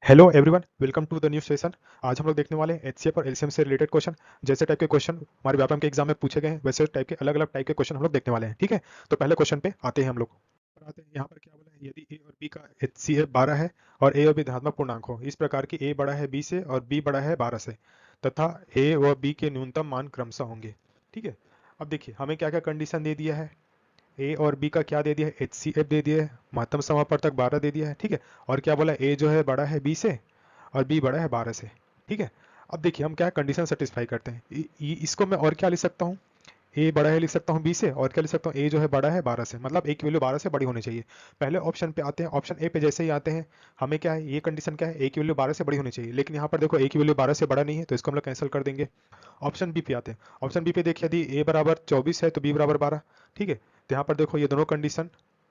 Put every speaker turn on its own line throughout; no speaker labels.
Hello everyone, welcome to the new session. आज हम लोग देखने वाले हैं एचसीएफ और एलसीएम से रिलेटेड क्वेश्चन। जैसे टाइप के क्वेश्चन हमारे व्यापम के एग्जाम में पूछे गए हैं, वैसे टाइप के अलग अलग टाइप के क्वेश्चन हम लोग देखने वाले हैं। ठीक है, तो पहले क्वेश्चन पे आते हैं हम लोग। आते हैं यहाँ पर क्या बोला है, यदि ए और बी का एचसीएफ 12 है और ए और बी धनात्मक पूर्णांक हो, इस प्रकार की ए बड़ा है बी से और बी बड़ा है 12 से, तथा ए व बी के न्यूनतम मान क्रमशः होंगे। ठीक है, अब देखिए हमें क्या क्या कंडीशन दे दिया है। ए और बी का क्या दे दिया है, एच सी एफ दे दिया है, महत्तम समापवर्तक 12 दे दिया है। ठीक है, और क्या बोला, ए जो है बड़ा है बी से और बी बड़ा है 12 से। ठीक है, अब देखिए हम क्या कंडीशन सेटिस्फाई करते हैं। इसको मैं और क्या लिख सकता हूँ, ए बड़ा है लिख सकता हूँ बी से, और क्या लिख सकता हूँ, ए जो है बड़ा है 12 से, मतलब ए की वैल्यू 12 से बड़ी होनी चाहिए। पहले ऑप्शन पे आते हैं, ऑप्शन ए पे जैसे ही आते हैं, हमें क्या है, ये कंडीशन क्या है, ए की वैल्यू 12 से बड़ी होनी चाहिए, लेकिन यहाँ पर देखो ए की वैल्यू 12 से बड़ा नहीं है, तो इसको हम लोग कैंसिल कर देंगे। ऑप्शन बी पे आते हैं। ऑप्शन बी पे देखिए, यदि ए बराबर 24 है तो बी बराबर 12। ठीक है, तो यहाँ पर देखो ये दोनों कंडीशन।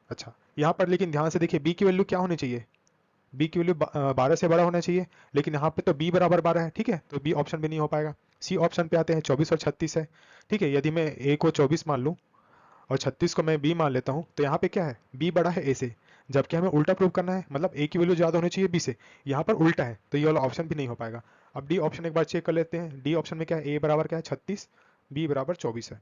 अच्छा, यहाँ पर लेकिन ध्यान से देखिए, बी की वैल्यू क्या होनी चाहिए, बी की वैल्यू 12 से बड़ा होना चाहिए, लेकिन यहाँ पे तो बी बराबर 12 है। ठीक है, तो बी ऑप्शन भी नहीं हो पाएगा। सी ऑप्शन पे आते हैं, 24 और 36 है। ठीक है, यदि मैं ए को 24 मान लूँ और 36 को मैं बी मान लेता हूँ, तो यहाँ पे क्या है, बी बड़ा है ए से, जबकि हमें उल्टा प्रूव करना है, मतलब ए की वैल्यू ज्यादा होनी चाहिए बी से। यहाँ पर उल्टा है, तो ये वाला ऑप्शन भी नहीं हो पाएगा। अब डी ऑप्शन एक बार चेक कर लेते हैं। डी ऑप्शन में क्या है, ए बराबर क्या है 36, बी बराबर 24 है।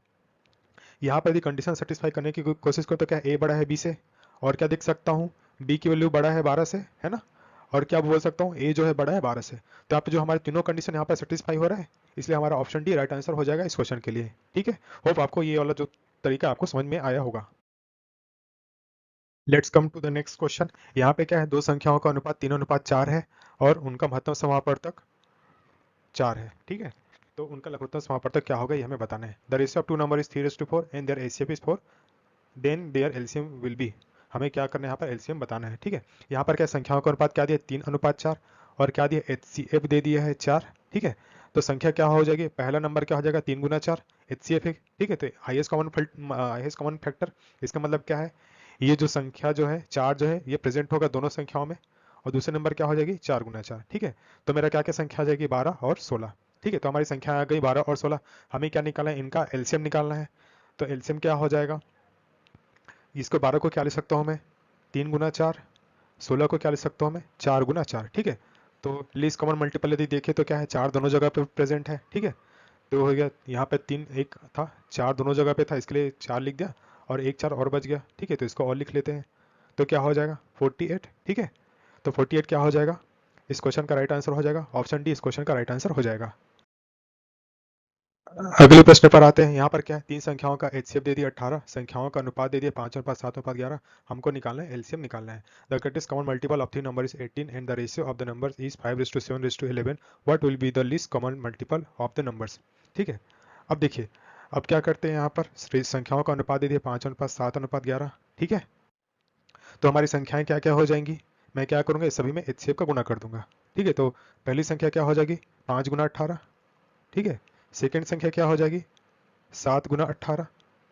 यहाँ पर यदि कंडीशन सेटिस्फाई करने की कोशिश करो तो क्या ए बड़ा है बी से, और क्या देख सकता हूँ, बी की वैल्यू बड़ा है 12 से, है ना, और क्या बोल सकता हूँ, ए जो है बड़ा है 12 से। तो यहाँ पे जो हमारे तीनों कंडीशन यहाँ पर सेटिस्फाई हो रहा है, इसलिए हमारा ऑप्शन डी राइट आंसर हो जाएगा इस क्वेश्चन के लिए। ठीक है, होप आपको ये वाला जो तरीका आपको समझ में आया होगा। Let's come to the next question. यहाँ पे क्या है, दो संख्याओं का अनुपात 3:4 है और उनका महत्तम समापवर्तक 4 है। ठीक है, तो उनका लघुत्तम समापवर्तक क्या होगा, ये हमें बताना है। The ratio of two number is 3:4 and their HCF is 4, then their LCM will be. हमें क्या करना है, यहाँ पर एलसीएम बताना है। ठीक है, यहाँ पर क्या संख्याओं का अनुपात क्या दिया, 3:4, और क्या दिया, एचसीएफ दे दिया है 4। ठीक है, तो संख्या क्या हो जाएगी, पहला नंबर क्या हो जाएगा, 3 × 4 एचसीएफ है। ठीक है, तो हाईएस्ट कॉमन फैक्टर, इसका मतलब क्या है, ये जो संख्या जो है 4 जो है, ये प्रेजेंट होगा दोनों संख्याओं में, और दूसरे नंबर क्या हो जाएगी, 4 × 4। ठीक है, तो मेरा क्या क्या संख्या आ जाएगी, 12 और 16। ठीक है, तो हमारी संख्या आ गई 12 और 16। हमें क्या निकालना है, इनका एलसीएम निकालना है। तो एलसीएम क्या हो जाएगा, इसको 12 को क्या लिख सकता हूँ मैं, 3 × 4, 16 को क्या लिख सकता हूँ मैं, 4 × 4। ठीक है, तो लीस्ट कॉमन मल्टीपल यदि देखें तो क्या है, 4 दोनों जगह पे प्रेजेंट है। ठीक है, तो हो गया, यहाँ पे 3 एक था, 4 दोनों जगह पे था, इसके लिए 4 लिख दिया, और एक 4 और बच गया। ठीक है, तो इसको और लिख लेते हैं, तो क्या हो जाएगा 48। ठीक है, तो 48 क्या हो जाएगा, इस क्वेश्चन का राइट आंसर हो जाएगा, ऑप्शन डी इस क्वेश्चन का राइट आंसर हो जाएगा। अगले प्रश्न पर आते हैं। यहाँ पर क्या है, तीन संख्याओं का एचसीएफ दे दिया 18, संख्याओं का अनुपात दे दिया 5:7:11। हमको निकालना है, एलसीएम निकालना है। The greatest common multiple of three number is 18 and the ratio of the numbers is 5:7:11। What will be the least common multiple of the numbers. ठीक है, अब देखिए, अब क्या करते हैं, यहाँ पर संख्याओं का अनुपात दे दिया 5:7:11। ठीक है, तो हमारी संख्याएं क्या क्या हो जाएंगी, मैं क्या करूंगा, इस सभी में एचसीएफ का गुना कर दूंगा। ठीक है, तो पहली संख्या क्या हो जाएगी, 5 × 18। ठीक है, सेकेंड संख्या क्या हो जाएगी, 7 × 18।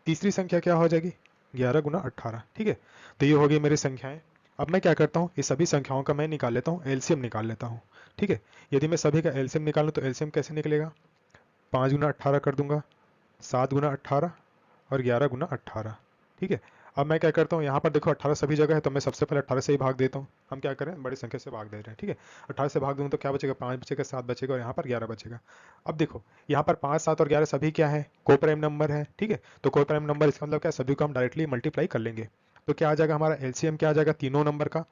तीसरी संख्या क्या हो जाएगी, 11 × 18। ठीक है, तो ये हो गई मेरी संख्याएं। अब मैं क्या करता हूँ, इस सभी संख्याओं का मैं निकाल लेता हूँ, एलसीएम निकाल लेता हूँ। ठीक है, यदि मैं सभी का एलसीएम निकालूँ तो एलसीएम कैसे निकलेगा, 5 × 18 कर दूंगा, 7 × 18 और 11 × 18। ठीक है, अब मैं क्या करता हूँ, यहाँ पर देखो 18 सभी जगह है, तो मैं सबसे पहले 18 से ही भाग देता हूँ। हम क्या करें, बड़ी संख्या से भाग दे रहे हैं। ठीक है, 18 से भाग दूंगा तो क्या बचेगा, 5 बचेगा, 7 बचेगा, और यहाँ पर 11 बचेगा। अब देखो, यहाँ पर 5, 7 और 11 सभी क्या है, को प्राइम नंबर है। ठीक है, तो को प्राइम नंबर इसका मतलब क्या है, सभी को हम डायरेक्टली मल्टीप्लाई कर लेंगे। तो क्या आ जाएगा, हमारा एलसीएम क्या आ जाएगा, तीनों नंबर का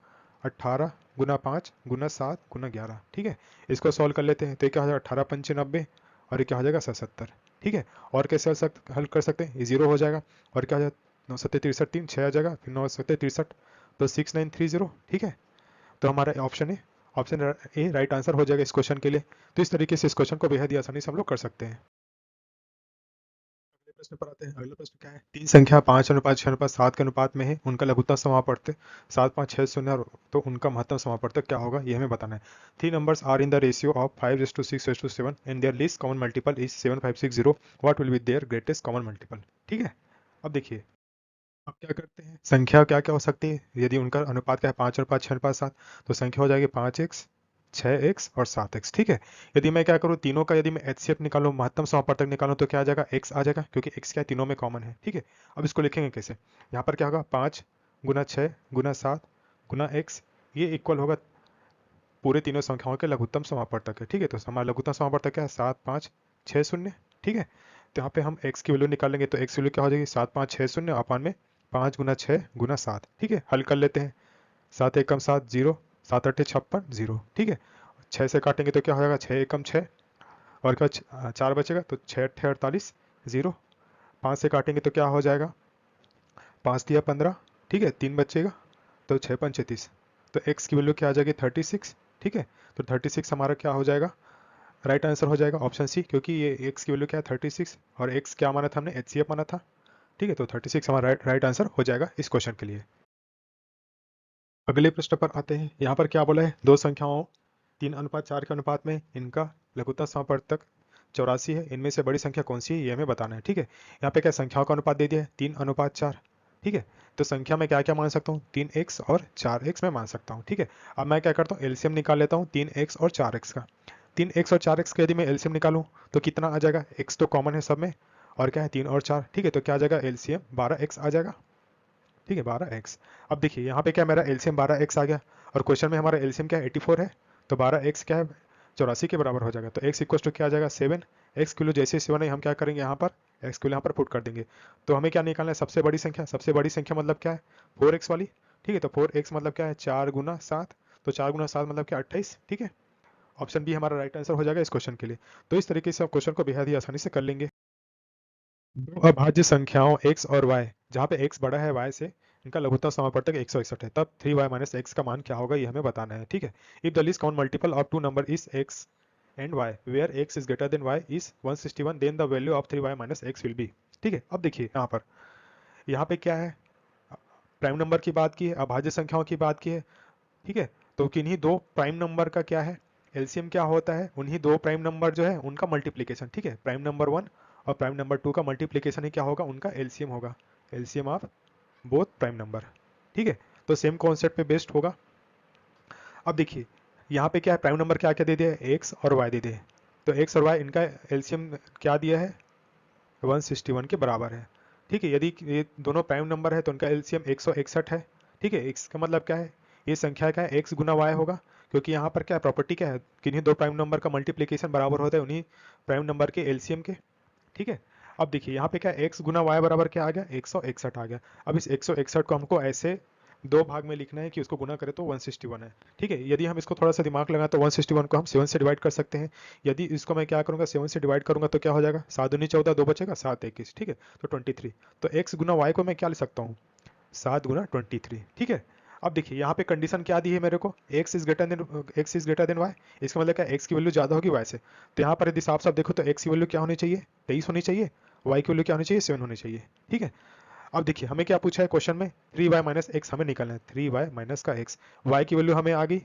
18 × 5 × 7 × 11। ठीक है, इसको सॉल्व कर लेते हैं, तो क्या हो जाएगा, 18×5 = 90, और ये क्या हो जाएगा 77। ठीक है, और कैसे हल कर सकते हैं, ये जीरो हो जाएगा, और क्या हो जाएगा, 9 7 63 3 6 आ जाएगा, फिर 9 7 63, तो 6930। ठीक है, तो हमारा ऑप्शन है, ऑप्शन ए राइट आंसर हो जाएगा इस क्वेश्चन के लिए। तो इस तरीके से इस क्वेश्चन को बेहद ही आसानी से हम लोग कर सकते हैं। अगले प्रश्न पर आते हैं। अगला प्रश्न क्या है, तीन संख्या 5:6:7 के अनुपात में है, उनका लघुत्तम समापवर्तक 7, 5, 6, 0, तो उनका महत्तम समापवर्तक क्या होगा, ये हमें बताना है। Three numbers are in the ratio of 5:6:7 and their least common multiple is 7, 5, 6, 0। What will be their greatest common multiple. ठीक है, अब देखिए, अब क्या करते हैं, संख्या क्या क्या हो सकती है, यदि उनका अनुपात क्या है, 5:5, 6:7, तो संख्या हो जाएगी 5x, 6x और 7x। ठीक है, यदि मैं क्या करूँ, तीनों का यदि मैं एचसीएफ निकालूं, महत्तम समापवर्तक निकालूं, तो क्या आ जाएगा, x आ जाएगा, क्योंकि x क्या है, तीनों में कॉमन है। ठीक है, अब इसको लिखेंगे कैसे, यहाँ पर क्या होगा, 5 × 6 × 7 × x, ये इक्वल होगा पूरे तीनों संख्याओं के लघुत्तम समापवर्तक है। ठीक है, तो हमारा लघुत्तम समापवर्तक क्या है 7 5 6 0। ठीक है, तो यहाँ पे हम x की वैल्यू निकालेंगे, तो x की वैल्यू क्या हो जाएगी 7 5 6 0 अपान में 5 गुना 6 गुना 7। ठीक है, हल कर लेते हैं। 7 एकम 7 0, 7 8 56 0। ठीक है, 6 से काटेंगे तो क्या हो जाएगा 6 एकम 6 और क्या 4 बचेगा, तो 6 8 48 0। 5 से काटेंगे तो क्या हो जाएगा 5 दिया 15। ठीक है, 3 बचेगा तो 6 5 36। तो x की वैल्यू क्या आ जाएगी 36। ठीक है, तो 36 हमारा क्या हो जाएगा, राइट आंसर हो जाएगा ऑप्शन सी, क्योंकि ये x की वैल्यू क्या है 36 और x क्या माना था हमने HCF माना था। ठीक है, तो 36 हमारा राइट आंसर हो जाएगा इस क्वेश्चन के लिए। अगले प्रश्न पर आते हैं। यहाँ पर क्या बोला है, दो संख्याओं 3:4 के अनुपात में इनका लघुत्तम समापवर्तक 84 है, इनमें से बड़ी संख्या कौन सी है ये हमें बताना है। ठीक है, यहाँ पे क्या संख्याओं का अनुपात दे दिया है 3:4। ठीक है, तो संख्या में क्या क्या मान सकता हूँ 3x और 4x में मान सकता हूँ। ठीक है, अब मैं क्या करता हूँ एलसीएम निकाल लेता हूँ 3x और 4x का। 3x और 4x का यदि मैं एलसीएम निकालूं तो कितना आ जाएगा, x तो कॉमन है सब में और क्या है 3 और 4। ठीक है, तो क्या आ जाएगा एलसीएम 12x आ जाएगा। ठीक है, 12x। अब देखिए यहाँ पे क्या मेरा एलसीएम 12x आ गया और क्वेश्चन में हमारा एलसीएम क्या है 84 है, तो 12x क्या है 84 के बराबर हो जाएगा। तो x इक्वल टू क्या आ जाएगा 7। x किलो जैसे 7 है हम क्या करेंगे यहाँ पर x किलो यहाँ पर पुट कर देंगे। तो हमें क्या निकालना है सबसे बड़ी संख्या, सबसे बड़ी संख्या मतलब क्या है 4x वाली। ठीक है, तो 4x मतलब क्या है 4 गुना 7, तो 4 गुना 7 मतलब क्या 28। ठीक है, ऑप्शन बी हमारा राइट आंसर हो जाएगा इस क्वेश्चन के लिए। तो इस तरीके से आप क्वेश्चन को बेहद ही आसानी से कर लेंगे। दो अभाज्य संख्याओं x और y, जहाँ पे x बड़ा है y से, इनका लघुत्तम समापवर्तक 161 है, तब 3y माइनस x का मान क्या होगा ये हमें बताना है। ठीक है, if the least count multiple of two number is x and y where x is greater than y is 161 then the value of 3y minus x will be. ठीक है, अब देखिए यहाँ पे क्या है, प्राइम नंबर की बात की है, अभाज्य संख्याओं की बात की है। ठीक है, तो किन्हीं दो प्राइम नंबर का क्या है एलसीएम क्या होता है, उन्हीं दो प्राइम नंबर जो है उनका मल्टीप्लीकेशन। ठीक है, प्राइम नंबर 1 और प्राइम नंबर 2 का मल्टीप्लीकेशन ही क्या होगा उनका एलसीएम होगा, LCM of both prime number. ठीक है, तो सेम कॉन्सेप्ट पे बेस्ड होगा। अब देखिए यहाँ पे क्या है प्राइम नंबर क्या क्या दे दिया है एक्स और वाई दे दिए, तो एक्स और वाई इनका एलसीएम क्या दिया है 161 के बराबर है। ठीक है, यदि ये दोनों प्राइम नंबर है तो उनका एलसीएम 161 है। ठीक है, x का मतलब क्या है, ये संख्या क्या है x गुना y होगा, क्योंकि यहाँ पर क्या प्रॉपर्टी क्या है किन्हीं दो प्राइम नंबर का मल्टीप्लीकेशन बराबर होता है उन्हीं प्राइम नंबर के एलसीएम के। ठीक है, अब देखिए यहाँ पे क्या x गुना y बराबर क्या आ गया 161 आ गया। अब इस 161 को हमको ऐसे दो भाग में लिखना है कि उसको गुना करें तो 161 है। ठीक है, यदि हम इसको थोड़ा सा दिमाग लगाएं तो 161 को हम 7 से डिवाइड कर सकते हैं। यदि इसको मैं क्या करूंगा 7 से डिवाइड करूंगा तो क्या हो जाएगा 7 दूनी 14, 2 बचेगा 7 21। ठीक है, तो 23। तो x गुना y को मैं क्या ले सकता हूँ 7 गुना 23। ठीक है, अब देखिए यहाँ पे कंडीशन क्या दी है मेरे को x is greater than y, इसका मतलब क्या x की वैल्यू ज्यादा होगी y से। तो यहाँ पर यदि साफ साफ देखो तो x की वैल्यू क्या होनी चाहिए 23 होनी चाहिए, y की वैल्यू क्या होनी चाहिए 7 होनी चाहिए। ठीक है, अब देखिए हमें क्या पूछा है क्वेश्चन में 3y माइनस एक्स हमें निकालना है, 3y माइनस का x, y की वैल्यू हमें आ गई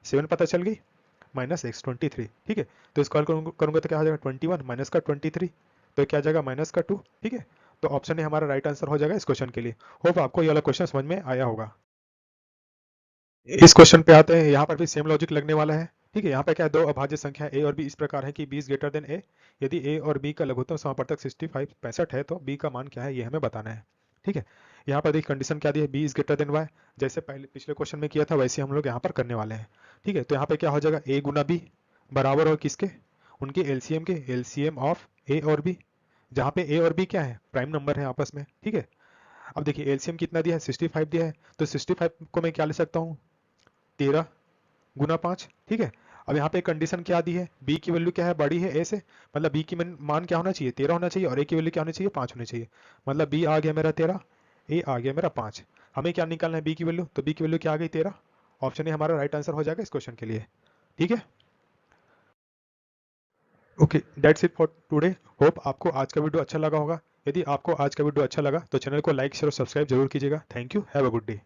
7 पता चल गई माइनस एक्स 23। ठीक है, तो इसको करूंगा तो क्या हो जाएगा 21 माइनस का 23, तो क्या जाएगा माइनस का 2। ठीक है, तो ऑप्शन ए हमारा राइट आंसर हो जाएगा इस क्वेश्चन के लिए। होप आपको ये वाला क्वेश्चन समझ में आया होगा। इस क्वेश्चन पे आते हैं, यहाँ पर भी सेम लॉजिक लगने वाला है। ठीक है, यहाँ पे क्या है दो अभाज्य संख्या a और b इस प्रकार है कि b is greater then a, यदि a और b का लघुत्तम समापवर्तक 65 है तो b का मान क्या है ये हमें बताना है। ठीक है, यहाँ पर देखिए कंडीशन क्या दी है b is greater than y, जैसे पहले पिछले क्वेश्चन में किया था वैसे हम लोग यहाँ पर करने वाले हैं। ठीक है, तो यहाँ पे क्या हो जाएगा a गुना b बराबर हो किसके, उनके एलसीएम के, एलसीएम ऑफ a और b, जहाँ पे a और b क्या है प्राइम नंबर है आपस में। ठीक है, अब देखिए एलसीएम कितना दिया है 65 दिया है, तो 65 को मैं क्या ले सकता हूँ 13 गुना 5। ठीक है, अब यहाँ पे कंडीशन क्या दी है b की वैल्यू क्या है बड़ी है a से, मतलब b की मान क्या होना चाहिए 13 होना चाहिए और a की वैल्यू क्या होनी चाहिए 5 होनी चाहिए, मतलब b आ गया मेरा 13, a आ गया मेरा 5। हमें क्या निकालना है b की वैल्यू, तो b की वैल्यू क्या आ गई 13, ऑप्शन ए हमारा राइट आंसर हो जाएगा इस क्वेश्चन के लिए। ठीक है, okay that's it for today. Hope आपको आज का वीडियो अच्छा लगा होगा। यदि आपको आज का वीडियो अच्छा लगा तो चैनल को लाइक शेयर और सब्सक्राइब जरूर कीजिएगा। Thank you, have a good day.